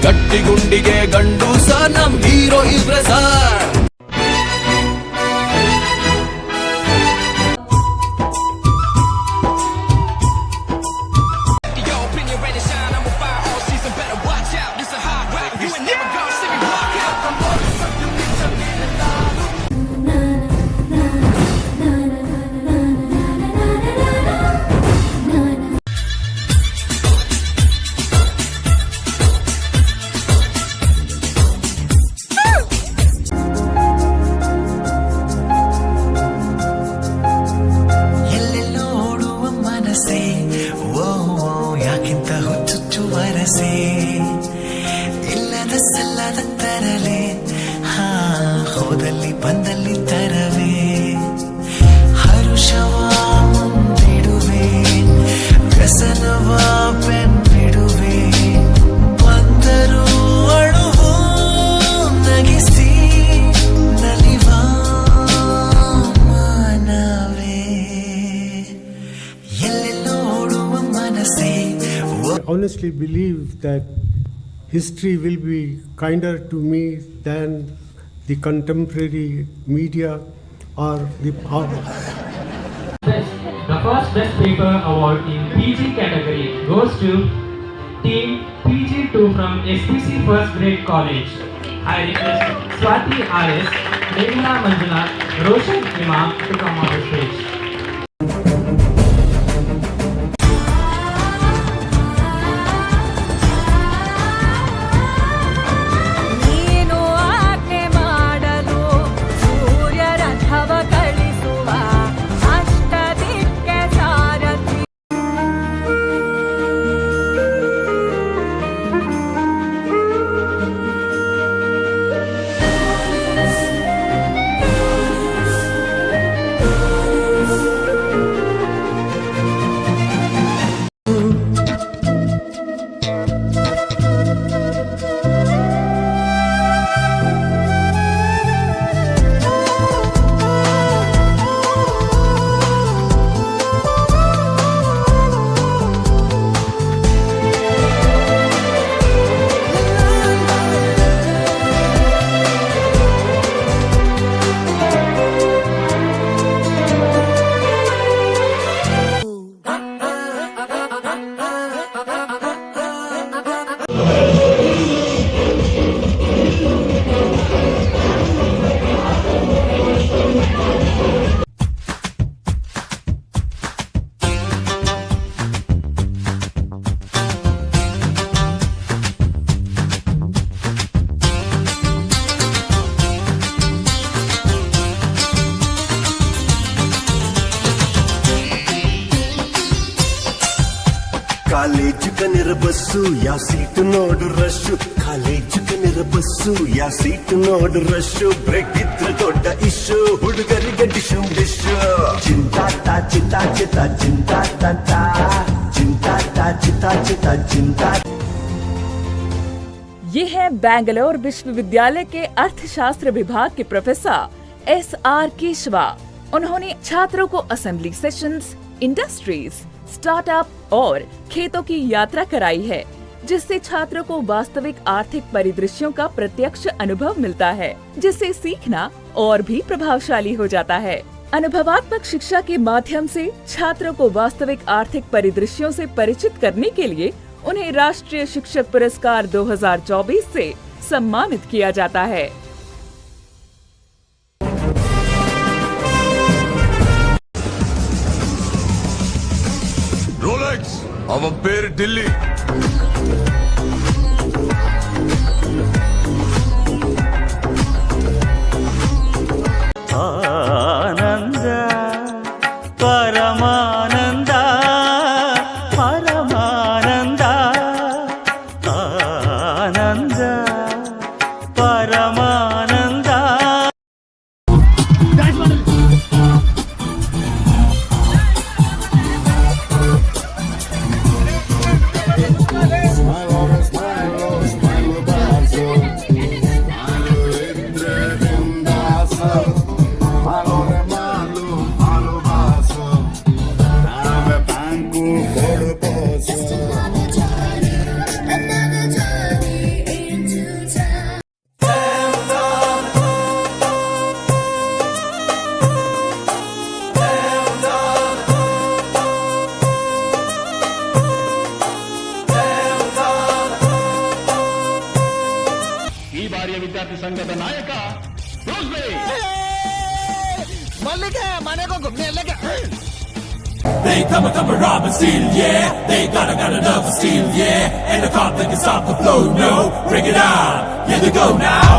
ಗಟ್ಟಿ ಗುಂಡಿಗೆ ಗಂಡು ಸರ್ ನಮ್ ಹೀರೋ ಇವ್ರೆ ಸರ್. ಇಲ್ಲದ ಸಲ್ಲದ ತರಲೆ ಹೋದಲ್ಲಿ ಬಂದಲ್ಲಿ ತರವೇ ಹರುಷವ ಮುಂದಿಡುವೆ ವ್ಯಸನವ ಬೆನ್ನಿಡುವೆ ಬಂದರೂ ಅಳುವು ನಗಿಸಿ ನಲಿವ ಮಾನವೇ ಎಲ್ಲೆಲ್ಲೋಡುವ ಮನಸ್ಸೇ. I honestly believe that history will be kinder to me than the contemporary media or the The first Best Paper Award in PG category goes to Team PG2 from SPC First Grade College. I request Swati RS, Meghna Manjula, Roshan Imam to come on the stage. ನೀನು ಆಜ್ಞೆ ಮಾಡಲು ಸೂರ್ಯ ರಥವ ಕಳಿಸುವ ಅಷ್ಟದಿಕ್ಕೆ ಸಾರಥಿ. College ಕನಿರ bus ಯಾವ seat ನೋಡು rush college ಕನಿರ bus ಯಾವ seat ನೋಡು rush break ಇದ್ರೆ ದೊಡ್ಡ ಇಶ್ಯೂ ಹುಡುಗರಿಗೆ ಡಿಶು ಡಿಶು ಚಿಂತಾಟ ಚಿಂತಾ ಚಿತ ಚಿಂತಾಟ ಚಿಂತಾಟ ಚಿತಾ ಚಿತ ಚಿಂತಾ. ये है बैंगलोर विश्वविद्यालय के अर्थशास्त्र विभाग के प्रोफेसर SR केशवा। उन्होंने छात्रों को असेंबली सेशंस, इंडस्ट्रीज, स्टार्टअप और खेतों की यात्रा कराई है, जिससे छात्रों को वास्तविक आर्थिक परिदृश्यों का प्रत्यक्ष अनुभव मिलता है, जिससे सीखना और भी प्रभावशाली हो जाता है। अनुभवात्मक शिक्षा के माध्यम से छात्रों को वास्तविक आर्थिक परिदृश्यों से परिचित करने के लिए उन्हें राष्ट्रीय शिक्षक पुरस्कार 2024 से सम्मानित किया जाता है। ರೋಲೆಕ್ಸ್ ಅವನ பேரு ఢిల్లీ ಆನಂದ ಪರಮಾನಂದ ಪರಮಾನಂದ ಆನಂದ ಪರಮಾನಂದ. ಈ ಬಾರಿಯ ವಿದ್ಯಾರ್ಥಿ ಸಂಘದ ನಾಯಕ ರೋಸ್ಬೆ. They come and rob and steal, yeah. They got enough to steal, yeah. And the cop that can stop the flow, no. Bring it on, here they go now.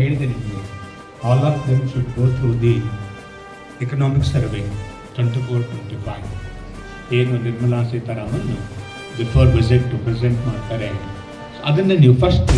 ಹೇಳಿದೆ ನಿಮಗೆ, all of them should go through the economic survey 24-25 ಏನು Nirmala Sitharaman before budget present ಮಾಡ್ತಾರೆ, ಅದನ್ನು ನೀವು first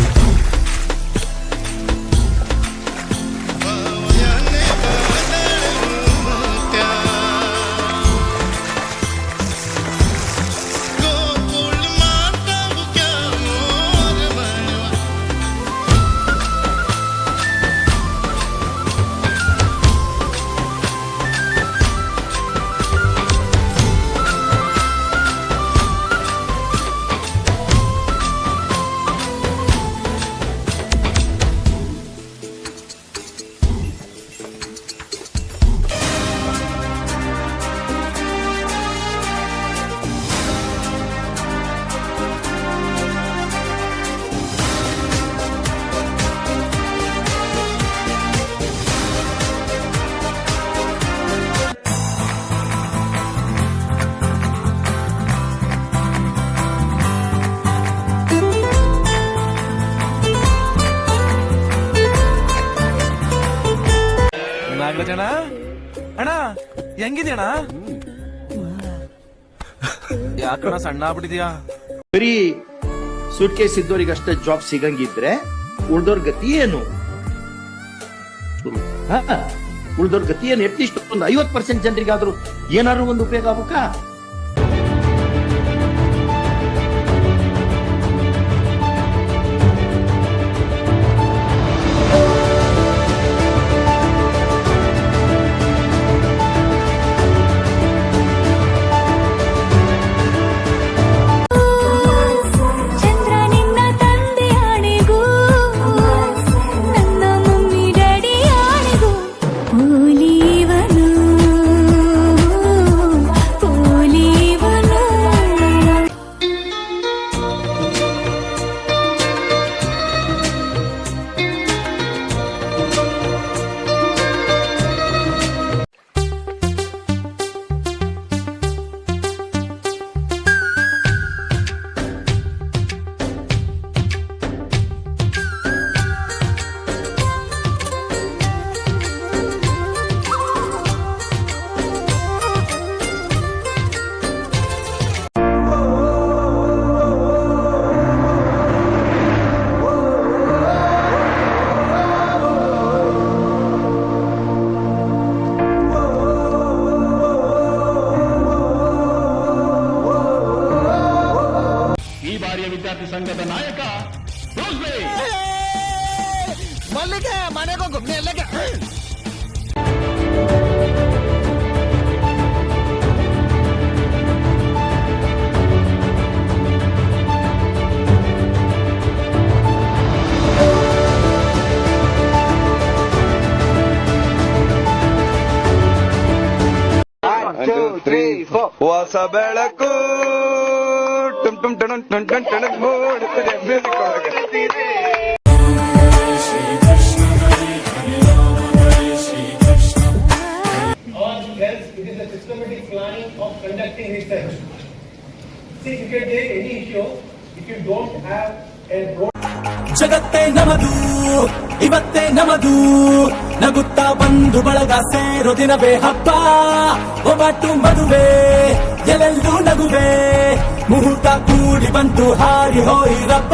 ನಾಗರಾಜಣ್ಣ, ಅಣ್ಣ ಹೆಂಗಿದ್ಯಣ್ಣ? ಯಾಕಣ್ಣ ಸಣ್ಣ ಆಗ್ಬಿಟ್ಟಿದ್ಯಾ? ಬರೀ ಸೂಟ್ ಕೇಸ್ ಇದ್ದವರಿಗಷ್ಟೇ ಜಾಬ್ ಸಿಗಂಗಿದ್ರೆ ಉಳ್ದೋರ್ ಗತಿ ಏನು? ಉಳ್ದೋರ್ ಗತಿ ಏನು? ಅಟ್ಲೀಸ್ಟ್ ಒಂದು 50% ಜನರಿಗಾದ್ರೂ ಏನಾದ್ರು ಒಂದು ಉಪಯೋಗ ಆಗ್ಬೇಕಾ? ವಿದ್ಯಾರ್ಥಿ ಸಂಘದ ನಾಯಕ ಮಲ್ಲಿಗೆ ಮನೆಗೋಗು ಮೆಲ್ಲಗೆ. ಹೊಸ ಬೆಳಕು ಟುಮ್ ಟುಮ್ ಟಣ್ ಟಣ್ ಟಣ್ ಟಣ್ ಮೂಡುತ್ತದೆ ಮ್ಯೂಸಿಕ್ ಒಳಗೆ. ಜಗತ್ತೇ ನಮದು ಇವತ್ತೇ ನಮದು, ನಗುತ್ತಾ ಬಂದು ಬಳಗ ಸೇರೋ ದಿನವೇ ಹಬ್ಬ. ಒಬ್ಬಟ್ಟು ಮದುವೆ ಎಲ್ಲೆಲ್ಲೂ ನಗುವೆ, ಮುಹೂರ್ತ ಕೂಡಿ ಬಂತು ಹಾರಿ ಹೋಯಿರಪ್ಪ.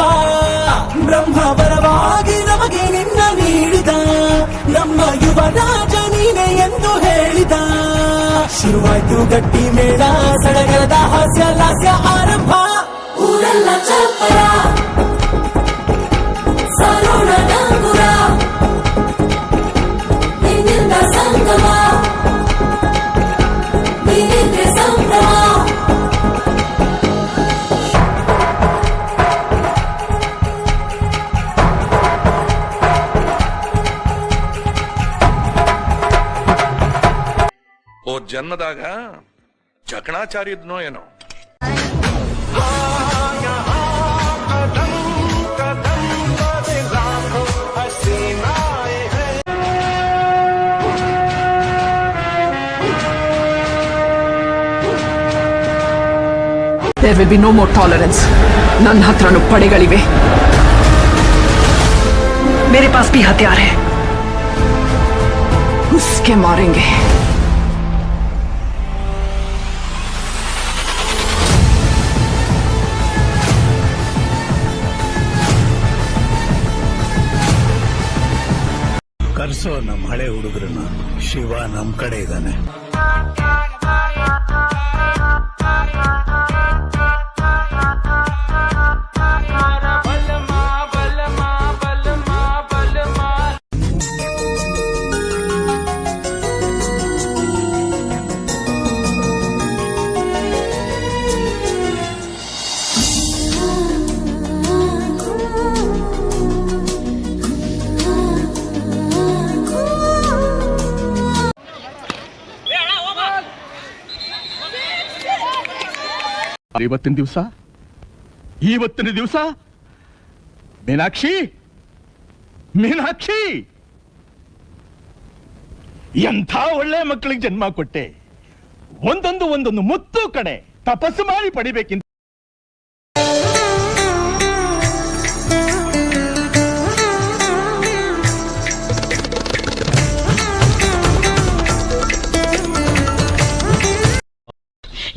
ಬ್ರಹ್ಮ ವರವಾಗಿ ನಮಗೆ ನಿನ್ನ ನೀಡಿದ, ನಮ್ಮ ಯುವ ರಾಜ ನೀನೆ ಎಂದು ಹೇಳಿದ. ಶುರುವಾಯ್ತು ಗಟ್ಟಿ ಮೇಳ, ಸಡಗರದ ಹಾಸ್ಯ ಲಾಸ್ಯ ಆರಂಭ. ಊರೆಲ್ಲ ಚಪ್ಪರ ಸಾರೋಣ ಡಂಗುರ, ನಿನ್ನಿಂದ ಸಂಗಮ ನೀನಿದ್ರೆ ಸಂಭ್ರಮ. ಓ ಜನ್ಮದಾಗ ಜಕಣಾಚಾರಿ ಇದ್ನೋ ಏನೋ. There will be no more tolerance. ನನ್ನ ಹತ್ರನೂ ಪಡೆಗಳಿವೆ, मेरे पास भी हथियार है. घुस के मारेंगे। ಕರ್ಸೋ ನಮ್ಮ ಹಳೆ ಹುಡುಗರನ್ನ, ಶಿವ ನಮ್ ಕಡೆ ಇದ್ದಾನೆ. ಇವತ್ತಿನ ದಿವಸ ಮೀನಾಕ್ಷಿ ಎಂಥ ಒಳ್ಳೆ ಮಕ್ಕಳಿಗೆ ಜನ್ಮ ಕೊಟ್ಟೆ. ಒಂದೊಂದು ಮುತ್ತು ಕಡೆ ತಪಸ್ಸು ಮಾಡಿ ಪಡಿಬೇಕಿಂತ.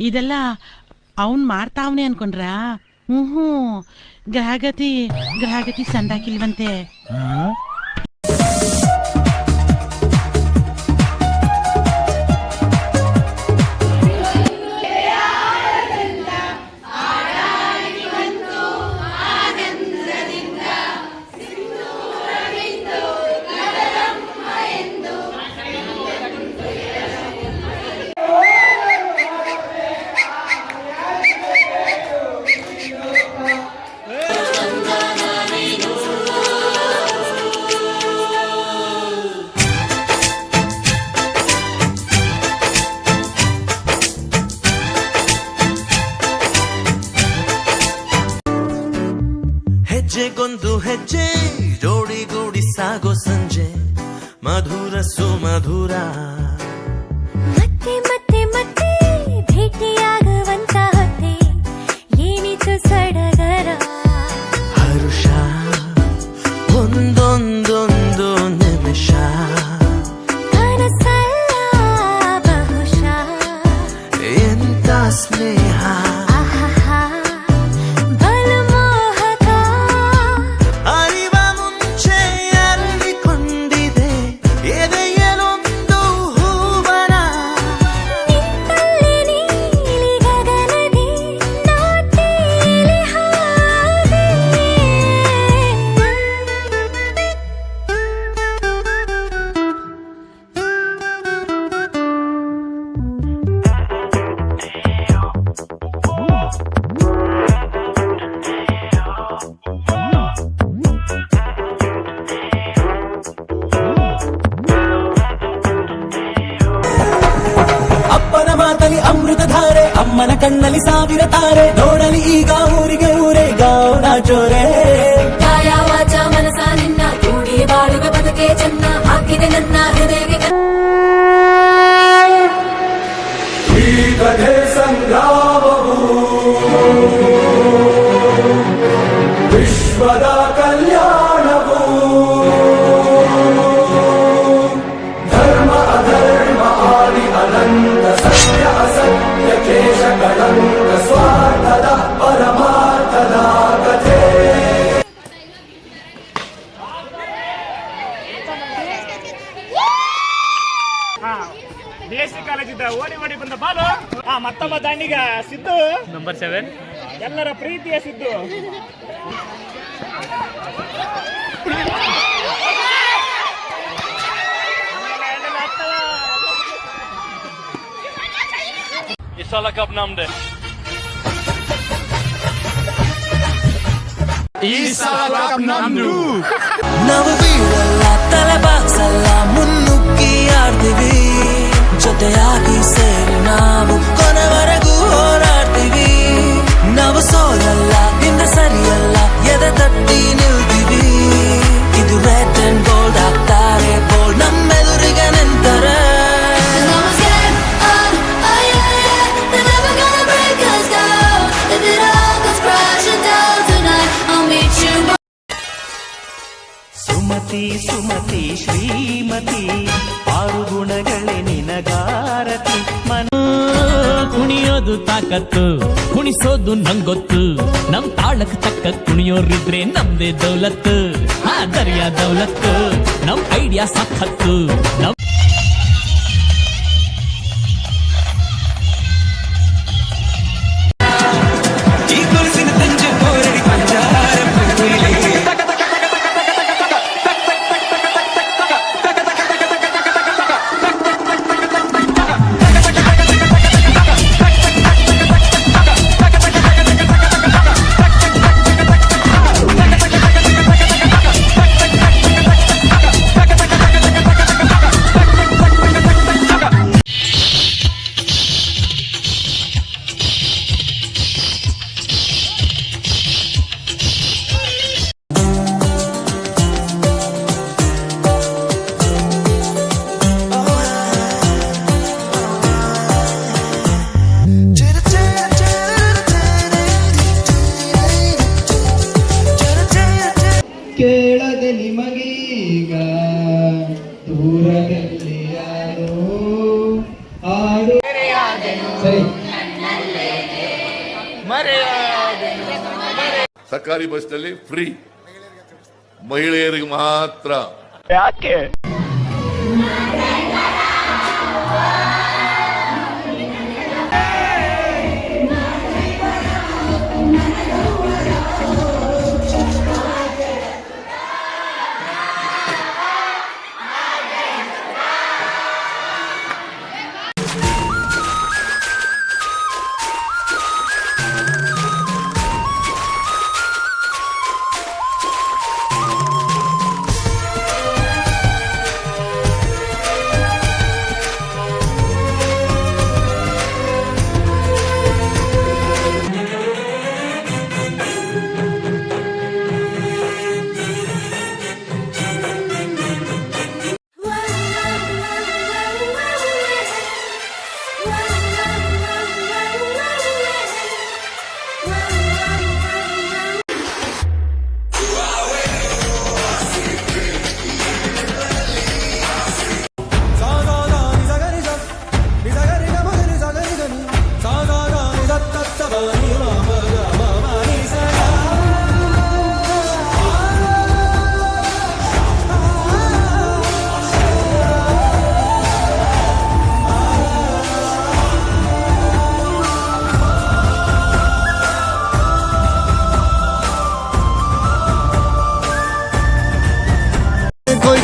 ಇದೆಲ್ಲ ಅವನ್ ಮಾಡ್ತಾವನೆ ಅನ್ಕೊಂಡ್ರ? ಗ್ರಹಗತಿ ಸಂದಾಕಿಲ್ವಂತೆ. ಹೆಜ್ಜೆಗೊಂದು ಹೆಜ್ಜೆ ಜೋಡಿಗೂಡಿ ಸಾಗೋ ಸಂಜೆ ಮಧುರ ಸುಮಧುರ. ಮತ್ತೆ ಮತ್ತೆ ಮತ್ತೆ ಭೇಟಿಯಾಗುವಂತ ಹೊತ್ತೆ ಏನಿತು ಸಡಗರ. ಹರುಷ ಒಂದೊಂದೊಂದು ನಿಮಿಷ ಕನಸಲ್ಲ ಬಹುಶಃ ಎಂತ ಸ್ನೇಹ. ಅಮೃತಧಾರೆ ಅಮ್ಮನ ಕಣ್ಣಲ್ಲಿ ಸಾವಿರ ತಾರೆ ನೋಡಲಿ ಈಗ ಊರಿಗೆ ಊರೇ ಗೌಡ ಜೋರೆ. ಕಾಯ ವಾಚ ಮನಸ ನಿನ್ನ ಕೂಡಿ ಬಾಳುವ ಬದುಕೆ ಚೆನ್ನ ಹಾಕಿದೆ ನನ್ನ ಹೃದಯಕ್ಕೆ. ಈ ಕಥೆ ಸಂಗ್ರಾಮವು ವಿಶ್ವದ ಕಲ್ಯಾಣವು. ಧರ್ಮ ಅಧರ್ಮ ಆದಿ ಅನಂತ ಸತ್ಯ ಅಸತ್ಯ ಕೇಶ ಕಳಂಕ ಸ್ವಾರ್ಥದ ಪರಮಾರ್ಥದ ಕಥೆ. BSc ಕಾಲೇಜಿಂದ ಓಡಿ ಬಂದ ಬಾಲು ಮತ್ತೊಬ್ಬ ದಾಂಡಿಗ ಸಿದ್ದು ನಂಬರ್ 7 ಎಲ್ಲರ ಪ್ರೀತಿಯ ಸಿದ್ದು. ಈ ಸಲ ಕಪ್ ನಮ್ದೆ. ನಾವು ಬೀಳಲ್ಲ ತಲೆ ಬಾಗ್ಸಲ್ಲ ಮುನ್ನುಗ್ಗಿ ಆಡ್ತೀವಿ ಜೊತೆಯಾಗಿ ಸೇರಿ ನಾವು ಕೊನೆವರೆಗೂ ಹೋರಾಡ್ತೀವಿ. ನಾವು ಸೋಲಲ್ಲ ಹಿಂದೆ ಸರಿಯಲ್ಲ ಎದೆ ತಟ್ಟಿ ನಿಲ್ತೀವಿ. ಇದು ರೆಡ್ ಅಂಡ್ ಗೋಲ್ಡ್ ಆಗ್ತಾರೆ ಬೋಲ್ಡ್ ನಮ್ಮೆದುರಿಗೆ ನಿಂತಾರೆ. ಸುಮತಿ ಸುಮತಿ ಶ್ರೀಮತಿ 6 ಗುಣಗಳೇ ನಿನಗಾರತಿ ಕುಣಿಯೋದು ತಾಕತ್ತು ಕುಣಿಸೋದು ನಂಗೊತ್ತು ನಮ್ ತಾಳಕ್ ತಕ್ಕ ಕುಣಿಯೋರಿದ್ರೆ ನಮ್ದೇ ದೌಲತ್ತು ದರ್ಯಾ ದೌಲತ್ತು ನಮ್ ಐಡಿಯಾ ಸಖತ್ತು ನಮ್ ಕೇಳದೆ ನಿಮಗೀಗ ದೂರದಲ್ಲಿ ಯಾರೋ ಆಡು ಸರಿ ಸರ್ಕಾರಿ ಬಸ್ನಲ್ಲಿ ಫ್ರೀ, ಮಹಿಳೆಯರಿಗೆ ಮಾತ್ರ. ಯಾಕೆ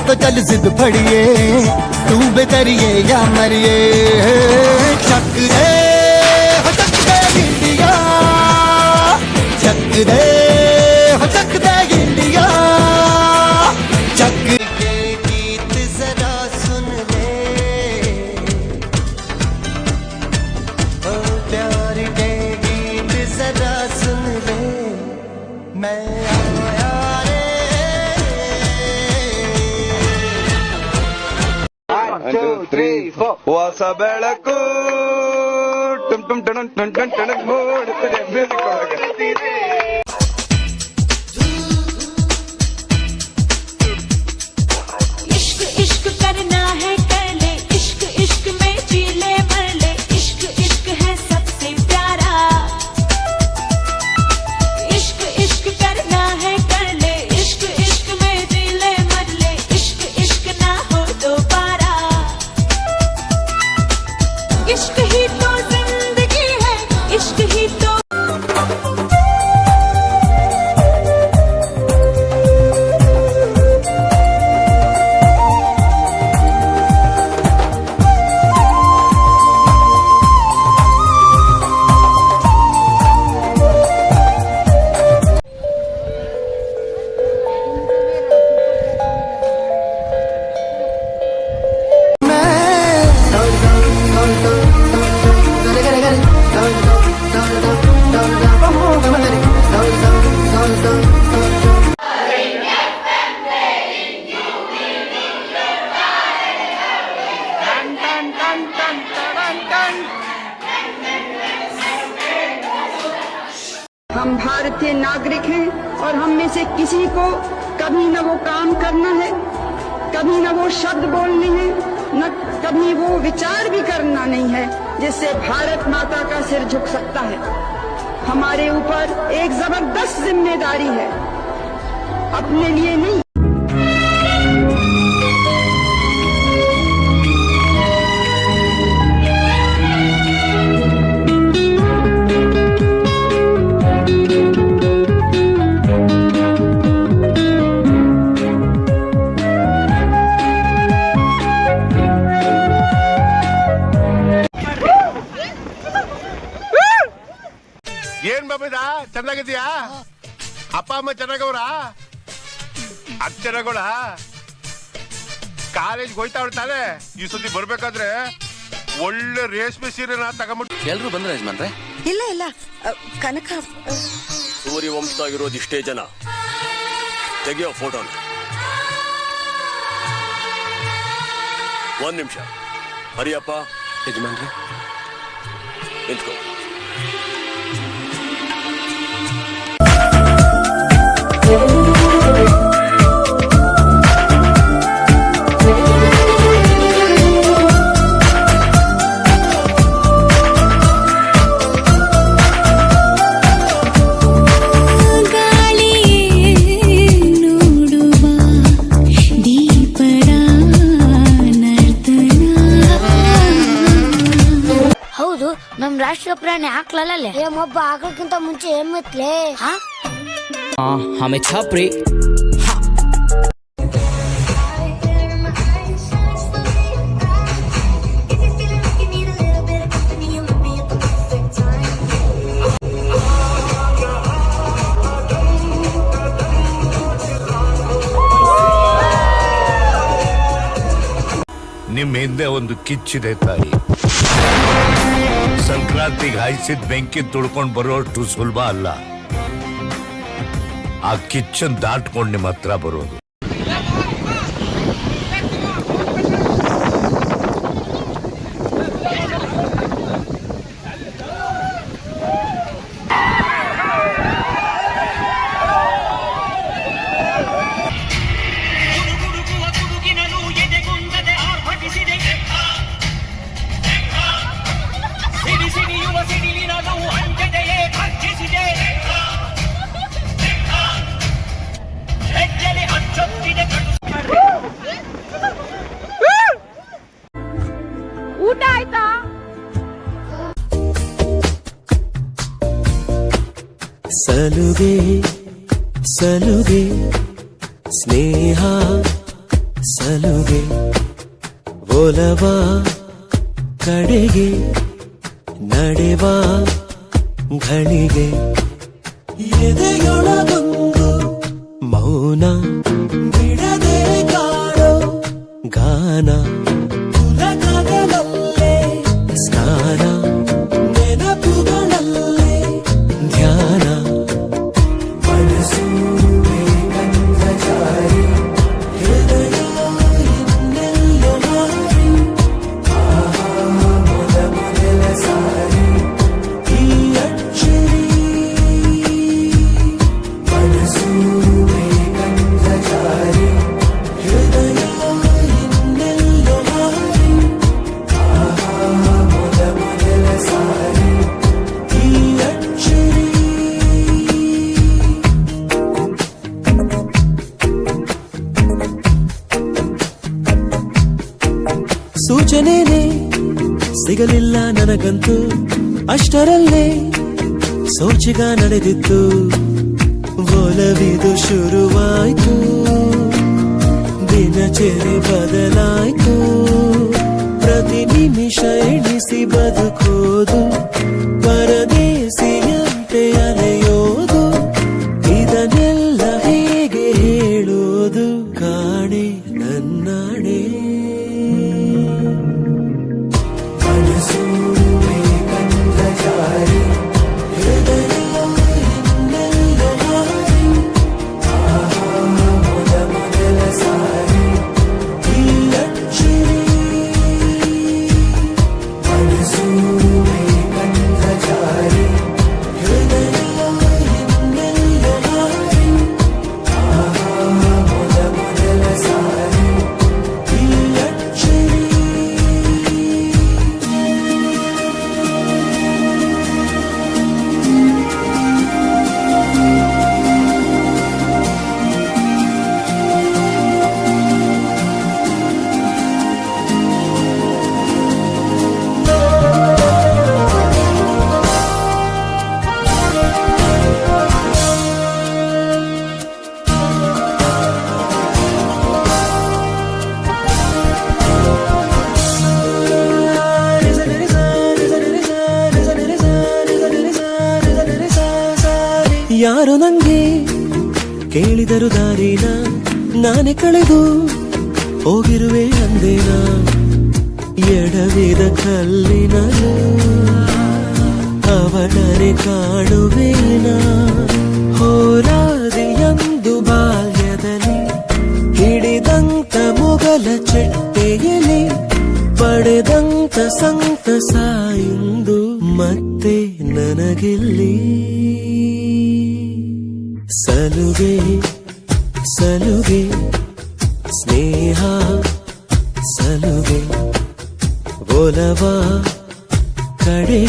तो चल जिद फड़िए तू बेतरिए या मरिए चक दे हो चक दे इंडिया चक दे हो चक दे इंडिया चक के गीत जरा सुन ले ओ प्यार के गीत जरा सुन ले मैं आया ಹೊಸ ಬೆಳಕು ಟುಮ್ ಟುಮ್ ಟಣನ್ ಟಣ್ ಟಣ್ ಟಣನ್ ಮೂಡುತ್ತದೆ ಮ್ಯೂಸಿಕ್ ಒಳಗೆ. इश्क इश्क करना है कर ले इश्क इश्क में जी ले मर ले इश्क इश्क है सबसे प्यारा इश्क इश्क करना है कर ले इश्क इश्क में जी ले मर ले इश्क इश्क ना हो दोबारा इश्क ही तो जिंदगी है इश्क ही तो हम भारतीय नागरिक हैं और हम में से किसी को कभी न वो काम करना है वो शब्द बोलने हैं, न कभी वो विचार भी करना नहीं है जिससे भारत माता का सिर झुक सकता है। हमारे ऊपर एक जबरदस्त जिम्मेदारी है, अपने लिए नहीं। ಏನ್ ಬಾಬಿದ ಚೆನ್ನಾಗಿದ್ಯಾ? ಅಪ್ಪ ಅಮ್ಮ ಚೆನ್ನಾಗವ್ರ? ಅಕ್ಷರಗಳ ಕಾಲೇಜ್ ಹೋಯ್ತಾ ತಾನೆ? ಈ ಸತಿ ಬರ್ಬೇಕಾದ್ರೆ ಒಳ್ಳೆ ರೇಷ್ಮೆ ಸೀರೆನ ತಗೊಂಬಿಟ್ಟು. ಎಲ್ರು ಬಂದ್ರ ಯಜಮಾನ್ರೆ? ಇಲ್ಲ ಇಲ್ಲ, ಕನಕ ಸೂರ್ಯ ವಂಶದಾಗಿರೋದು ಇಷ್ಟೇ ಜನ. ತೆಗಿಯೋ ಫೋಟೋನ. ಒಂದ್ ನಿಮಿಷ ಹರಿಯಪ್ಪ. ಯಜಮಾನ್ರೆ ನಿಂತ್ಕೋ. ಹೌದು, ನಮ್ ರಾಷ್ಟ್ರೀಯ ಪ್ರಾಣಿ ಆಕ್ಲಲ್ಲ. ಒಬ್ಬ ಆಕಳಕ್ಕಿಂತ ಮುಂಚೆ ಎಮ್ಮತ್ಲೆ. हमें छापरी ನಿಮ್ಮ ಹಿಂದೆ ಒಂದು ಕಿಚ್ಚಿದೆ ತಾಯಿ. ಸಂಕ್ರಾಂತಿಗೆ ಹಾಯಿಸಿದ ಬೆಂಕಿ ತುಳ್ಕೊಂಡು ಬರೋಷ್ಟು ಸುಲಭ ಅಲ್ಲ. ಆ ಕಿಚ್ಚನ್ ದಾಟ್ಕೊಂಡು ನಿಮ್ಮ ಹತ್ರ ಬರೋದು. ಊಟ ಆಯ್ತಾ? ಸಲುಗೆ ಸಲುಗೆ ಸ್ನೇಹ ಸಲುಗೆ ಒಲವ ಕಡೆಗೆ ನಡೆವ ಘಳಿಗೆ ಎದೆಯೊಳಗೊಂದು ಮೌನ ಬಿಡದೆ ಕಾಡೋ ಗಾನ ಉಲಗದಲ್ಲೇ ಸ್ನಾನ ನೆನಪುಗಳಲ್ಲೇ ಧ್ಯಾನ ಮನಸ್ಸು ಗಂಧ ಜಾರಿ ಹೃದಯ ಇನ್ನೆಲ್ಲೋ ಹಾರಿ ಆಹಾ ಮೊದಲ ಸಾರಿ ಈ ಅಚ್ಚರಿ ಮನಸ್ಸು ಗಂಧ ಜಾರಿ ಹೃದಯ ಇನ್ನೆಲ್ಲೋ ಹಾರಿ ಆಹಾ ಮೊದಲ ಸಾರಿ ಈ ಅಚ್ಚರಿ. ಸೂಚನೆನೇ ಸಿಗಲಿಲ್ಲ ನನಗಂತೂ, ಅಷ್ಟರಲ್ಲೇ ಸೋಚಿಗ ನಡೆದಿತ್ತು. ಒಲವಿದು ಶುರುವಾಯ್ತು, ದಿನಚರಿ ಬದಲಾಯ್ತು. ಪ್ರತಿ ನಿಮಿಷ ಎಣಿಸಿ ಬದುಕೋದು, ಪರದೇಸಿಯಂತೆ ಅಲೆಯೋದು. ಇದನ್ನೆಲ್ಲ ಹೇಗೆ ಹೇಳೋದು? ಕಾಣೆ ನನ್ನಾಣೆ ಮನಸ್ಸು ಗಂಧ ಜಾರಿ ಹೃದಯ ಇನ್ನೆಲ್ಲೋ ಹಾರಿ ಆಹಾ ಮೊದಲ ಸಾರಿ ಈ ಅಚ್ಚರಿ ಮನಸ್ಸು ಗಂಧ ಜಾರಿ ಹೃದಯ ಇನ್ನೆಲ್ಲೋ ಹಾರಿ ಆಹಾ ಮೊದಲ ಸಾರಿ ಯಾರು ನಂಗೆ ಕೇಳಿದರು ದಾರಿನ ನಾನೇ ಕಳೆದು ಹೋಗಿರುವೆ ಅಂದೇನ ಎಡವಿದ ಕಲ್ಲಿನಲ್ಲೂ ಅವಳನೆ ಕಾಣುವೇನ ಹೋರಾದಿಯಂದು ಬಾಲ್ಯದಲ್ಲಿ ಹಿಡಿದಂತ ಮೊಗಲ ಚೆಟ್ಟೆಯಲ್ಲಿ ಪಡೆದಂತ ಸಂತಸ ಇಂದು ಮತ್ತೆ ನನಗಿಲ್ಲಿ ಸಲುಗೆ ಸಲುಗೆ ಸ್ನೇಹ ಸಲುಗೆ ಒಲವ ಕಡೆ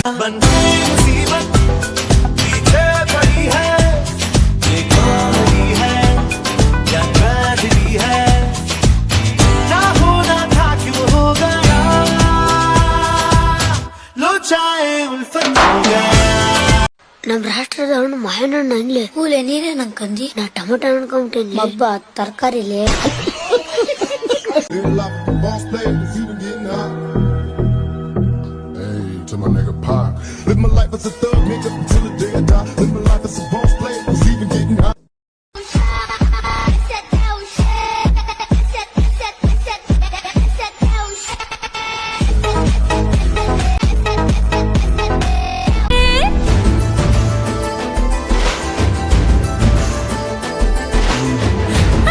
ನಮ್ ರಾಷ್ಟ್ರದವನು ಮಹೇನಣ್ಣ ಅನ್ಲಿ ಹೂಲೆ ನೀರೇ ನಂಗೆ ಕಂದಿ ನಾ ಟೊಮೊಟೊ ಅನ್ಕೊಂಬಿಟ್ಟೇನಿ ಹಬ್ಬ ತರಕಾರಿಲಿ To my nigga Pac. Live my life as a thug nigga until the day I die. Live my life as a boss player who's even getting high.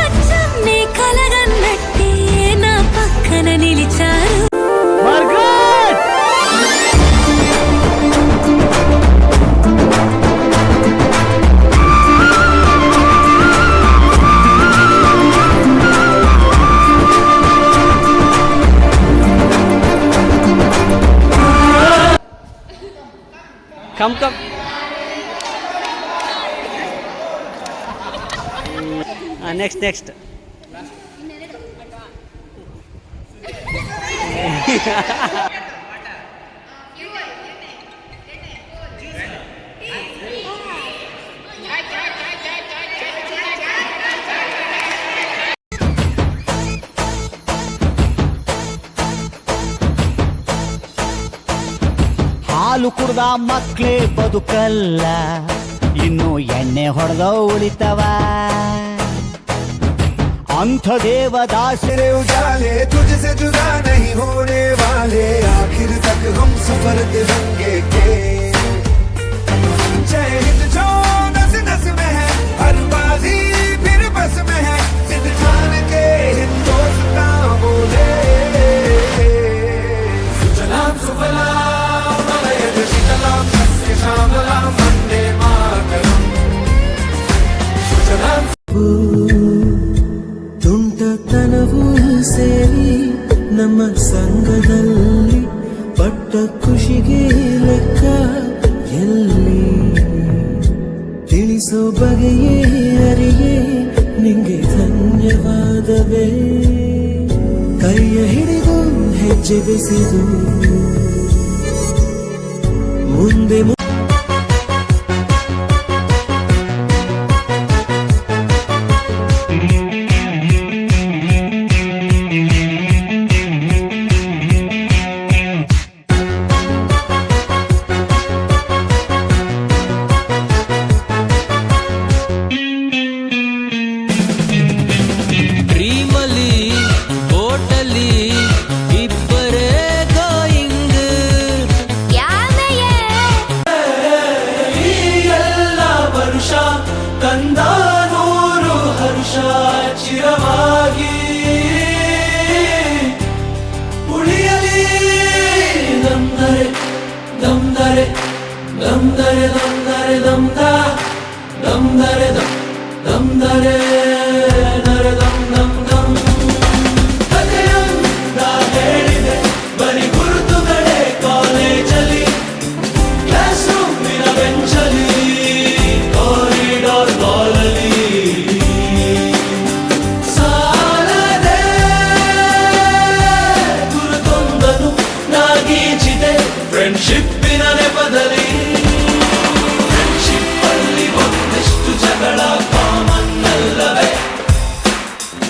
అచ్చమ్నే కలగన్నట్టే నా పక్కన నిలిచారు Come. Next. ಹಾಲು ಕುಡ್ದ ಮಕ್ಳೇ ಬದುಕಲ್ಲ ಇನ್ನು ಎಣ್ಣೆ ಹೊಡೆದ ಉಳಿತವ ಅಂಥ ದೇವದಾಸರೇ उजाले तुझसे जुदा नहीं होने वाले आखिर तक हम सफर तिरंगे के जय हिंद जो नस नस में है हर बाजी फिर बस में है जिद ठान के हिंदुस्तान बोले सुजलाम सुफलाम मलयज शीतलाम सस्य श्यामलाम वंदे मातरम सुजलाम ತುಂಟತನವೂ ಸೇರಿ ನಮ್ಮ ಸಂಘದಲ್ಲಿ ಪಟ್ಟ ಖುಷಿಗೆ ಲೆಕ್ಕ ಎಲ್ಲಿ ತಿಳಿಸೋ ಬಗೆಯೇ ಅರಿಯೇ ನಿಂಗೆ ಧನ್ಯವಾದವೇ ಕೈಯ ಹಿಡಿದು ಹೆಜ್ಜೆ ಬೆಸೆದು ಮುಂದೆ ಚಿರವಾಗಿ ಉಳಿಯಲಿ ನಮ್ದರೆ ನಮ್ದರೆ ನಮ್ದರೆ ನಮ್ದರೆ ನಮ್ದ ನಮ್ದರೆ ನಮ್ದರೆ ನರೆ ನಮ್ ನಮ್ ನಮ್ ಕಥೆಯೊಂದ ಹೇಳಿದೆ ಬರೀ ಗುರುತುಗಳೇ ಕಾಲೇಜಲ್ಲಿ ಕ್ಲಾಸ್ ರೂಮಿನ ಬೆಂಚಲ್ಲಿ ಕಾರಿಡಾರ್ ಕಾಲಲ್ಲಿ ಫ್ರೆಂಡ್ಶಿಪ್ಪಿನ ನೆಪದಲ್ಲಿ ಫ್ರೆಂಡ್ಶಿಪ್ ಅಲ್ಲಿ ಒಂದಷ್ಟು ಜಗಳ ಕಾಮನ್ ಅಲ್ಲವೇ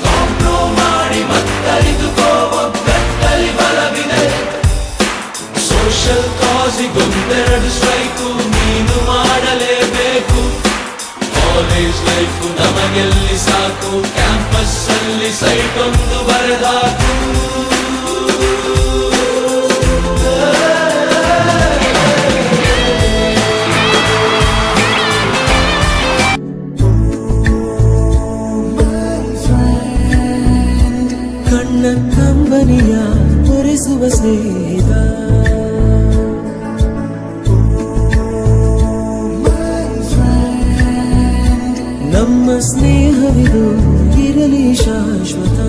ಕಾಂಪ್ರೋ ಮಾಡಿ ಮತ್ತರಿದುಕೋ ಒಗ್ಗಟ್ಟಲ್ಲಿ ಬಲವಿದೆ ಸೋಷಲ್ ಕಾಸಿಗೊಂದೆರಡು ಸ್ಟ್ರೈಕು ನೀನು ಮಾಡಲೇಬೇಕು ಕಣ್ಣ ಕಂಬನಿಯ ತೋರಿಸುವ ಸ್ನೇಹಿತ ನಮ್ಮ ಸ್ನೇಹವಿದು ಇರಲಿ ಶಾಶ್ವತ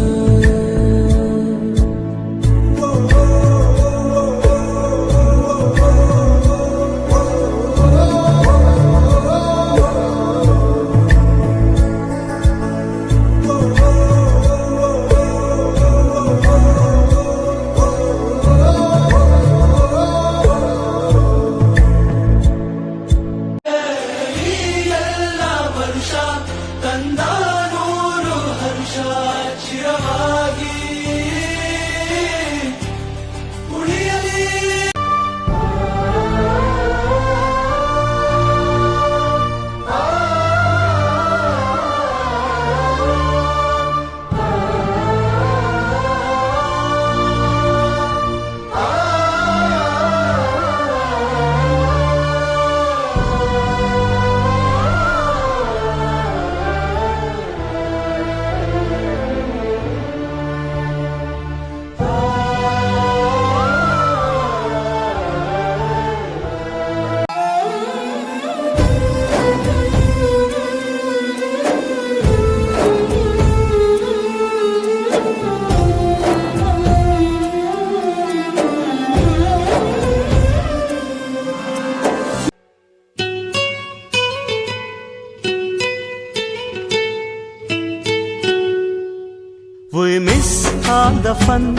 We miss all the fun,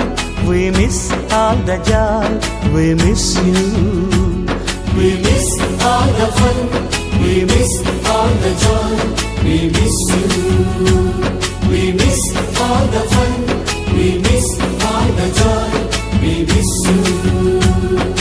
we miss all the joy, we miss you. We miss all the fun, we miss all the joy, we miss you. We miss all the fun, we miss all the joy, we miss you.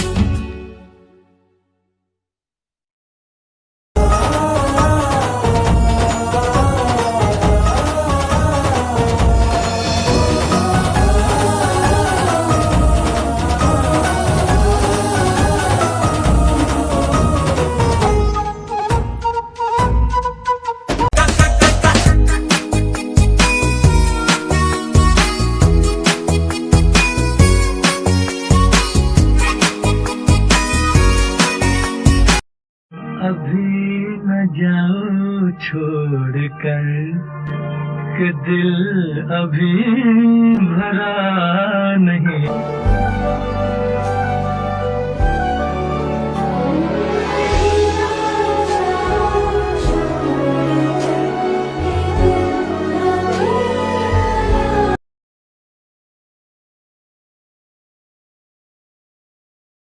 अभी न जाओ छोड़कर कि दिल अभी भरा नहीं